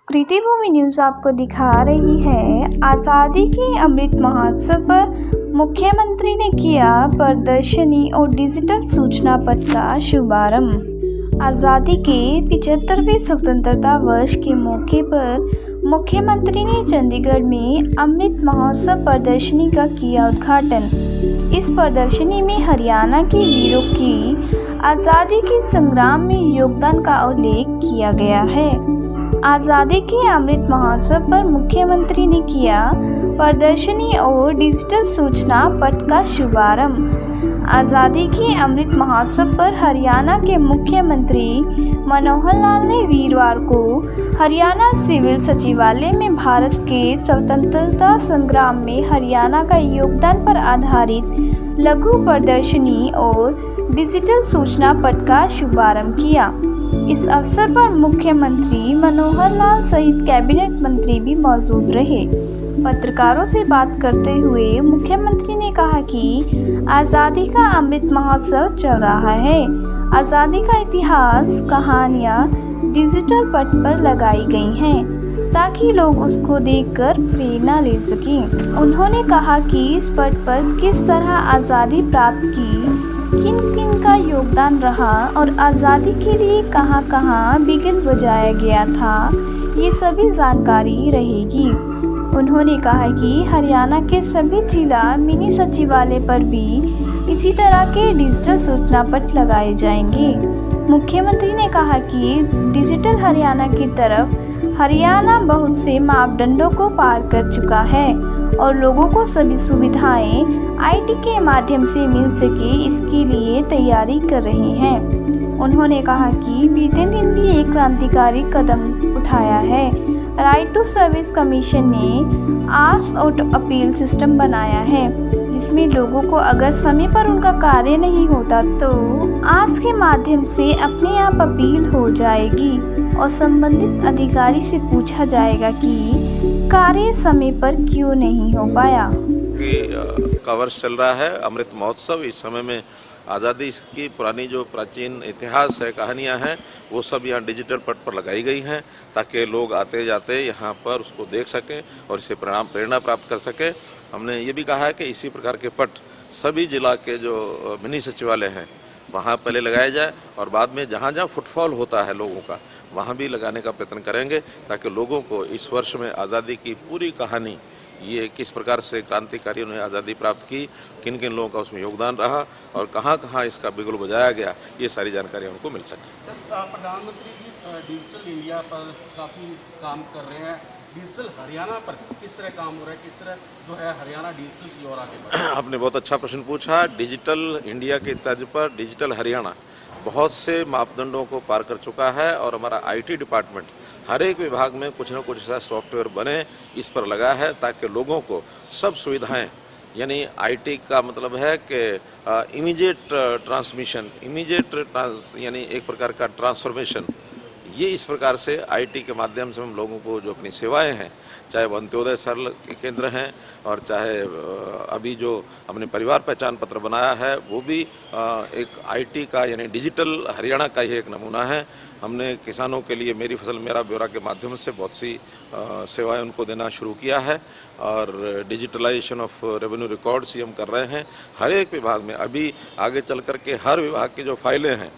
कृति भूमि news आपको दिखा रही है आज़ादी के अमृत महोत्सव पर मुख्यमंत्री ने किया प्रदर्शनी और डिजिटल सूचना पट का शुभारंभ। आज़ादी के 75वें स्वतंत्रता वर्ष के मौके पर मुख्यमंत्री ने चंडीगढ़ में अमृत महोत्सव प्रदर्शनी का किया उद्घाटन। इस प्रदर्शनी में हरियाणा के वीरों की आज़ादी के संग्राम में योगदान का उल्लेख किया गया है। आज़ादी के अमृत महोत्सव पर मुख्यमंत्री ने किया प्रदर्शनी और डिजिटल सूचना पट का शुभारंभ। आज़ादी के अमृत महोत्सव पर हरियाणा के मुख्यमंत्री मनोहर लाल ने वीरवार को हरियाणा सिविल सचिवालय में भारत के स्वतंत्रता संग्राम में हरियाणा का योगदान पर आधारित लघु प्रदर्शनी और डिजिटल सूचना पट का शुभारंभ किया। इस अवसर पर मुख्यमंत्री मनोहर लाल सहित कैबिनेट मंत्री भी मौजूद रहे। पत्रकारों से बात करते हुए मुख्यमंत्री ने कहा कि आज़ादी का अमृत महोत्सव चल रहा है। आज़ादी का इतिहास, कहानियाँ डिजिटल पट पर लगाई गई हैं ताकि लोग उसको देखकर प्रेरणा ले सकें। उन्होंने कहा कि इस पट पर किस तरह आज़ादी प्राप्त की, किन किन का योगदान रहा और आज़ादी के लिए कहाँ कहाँ बिगल बजाया गया था, ये सभी जानकारी रहेगी। उन्होंने कहा कि हरियाणा के सभी जिला मिनी सचिवालय पर भी इसी तरह के डिजिटल सूचना पट लगाए जाएंगे। मुख्यमंत्री ने कहा कि डिजिटल हरियाणा की तरफ हरियाणा बहुत से मापदंडों को पार कर चुका है और लोगों को सभी सुविधाएं आईटी के माध्यम से मिल सके, इसके लिए तैयारी कर रहे हैं। उन्होंने कहा कि बीते दिन भी एक क्रांतिकारी कदम उठाया है। राइट टू सर्विस कमीशन ने आस्क और अपील सिस्टम बनाया है, जिसमें लोगों को अगर समय पर उनका कार्य नहीं होता तो आस्क के माध्यम से अपने आप अपील हो जाएगी और संबंधित अधिकारी से पूछा जाएगा कि कार्य समय पर क्यों नहीं हो पाया। का वर्ष चल रहा है अमृत महोत्सव। इस समय में आज़ादी की पुरानी जो प्राचीन इतिहास है, कहानियाँ हैं, वो सब यहाँ डिजिटल पट पर लगाई गई हैं ताकि लोग आते जाते यहाँ पर उसको देख सकें और इससे प्रेरणा प्राप्त कर सकें। हमने ये भी कहा है कि इसी प्रकार के पट सभी जिला के जो मिनी सचिवालय हैं वहाँ पहले लगाया जाए और बाद में जहाँ जहाँ फुटफॉल होता है लोगों का वहाँ भी लगाने का प्रयत्न करेंगे ताकि लोगों को इस वर्ष में आज़ादी की पूरी कहानी, ये किस प्रकार से क्रांतिकारियों ने आज़ादी प्राप्त की, किन किन लोगों का उसमें योगदान रहा और कहाँ कहाँ इसका बिगुल बजाया गया, ये सारी जानकारी उनको मिल सके। प्रधानमंत्री जी डिजिटल इंडिया पर काफ़ी काम कर रहे हैं, डिजिटल हरियाणा पर किस तरह काम हो रहा है, किस तरह जो है हरियाणा डिजिटल की ओर आगे बढ़ रहा है? आपने बहुत अच्छा प्रश्न पूछा। डिजिटल इंडिया के तर्ज पर डिजिटल हरियाणा बहुत से मापदंडों को पार कर चुका है और हमारा आईटी डिपार्टमेंट हर एक विभाग में कुछ न कुछ ऐसा सॉफ्टवेयर बने इस पर लगा है ताकि लोगों को सब सुविधाएं, यानी आईटी का मतलब है कि इमीडिएट ट्रांसमिशन, यानी एक प्रकार का ट्रांसफॉर्मेशन, ये इस प्रकार से आईटी के माध्यम से हम लोगों को जो अपनी सेवाएं हैं, चाहे वो अंत्योदय सरल केंद्र हैं और चाहे अभी जो हमने परिवार पहचान पत्र बनाया है वो भी एक आईटी का यानी डिजिटल हरियाणा का ही एक नमूना है। हमने किसानों के लिए मेरी फसल मेरा ब्यौरा के माध्यम से बहुत सी सेवाएं उनको देना शुरू किया है और डिजिटलाइजेशन ऑफ रेवेन्यू रिकॉर्ड्स ही हम कर रहे हैं हर एक विभाग में। अभी आगे चल कर के हर विभाग की जो फाइलें हैं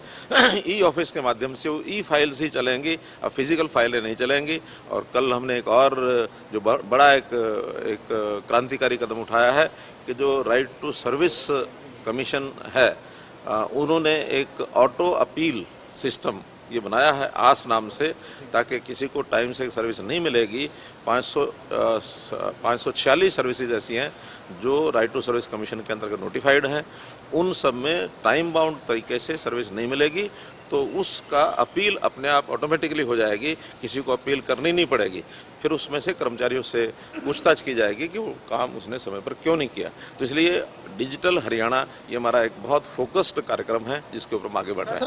ई ऑफिस के माध्यम से वो ई फाइल्स ही चलेंगी, अब फिजिकल फाइलें नहीं चलेंगी। और कल हमने एक और जो बड़ा एक क्रांतिकारी कदम उठाया है कि जो राइट टू सर्विस कमीशन है, उन्होंने एक ऑटो अपील सिस्टम ये बनाया है आस नाम से, ताकि किसी को टाइम से सर्विस नहीं मिलेगी। 546 सर्विसेज ऐसी हैं जो राइट टू सर्विस कमीशन के अंतर्गत नोटिफाइड हैं, उन सब में टाइम बाउंड तरीके से सर्विस नहीं मिलेगी तो उसका अपील अपने आप ऑटोमेटिकली हो जाएगी, किसी को अपील करनी नहीं पड़ेगी। फिर उसमें से कर्मचारियों से पूछताछ की जाएगी कि वो काम उसने समय पर क्यों नहीं किया। तो इसलिए डिजिटल हरियाणा ये हमारा एक बहुत फोकस्ड कार्यक्रम है जिसके ऊपर हम आगे बढ़ रहे हैं।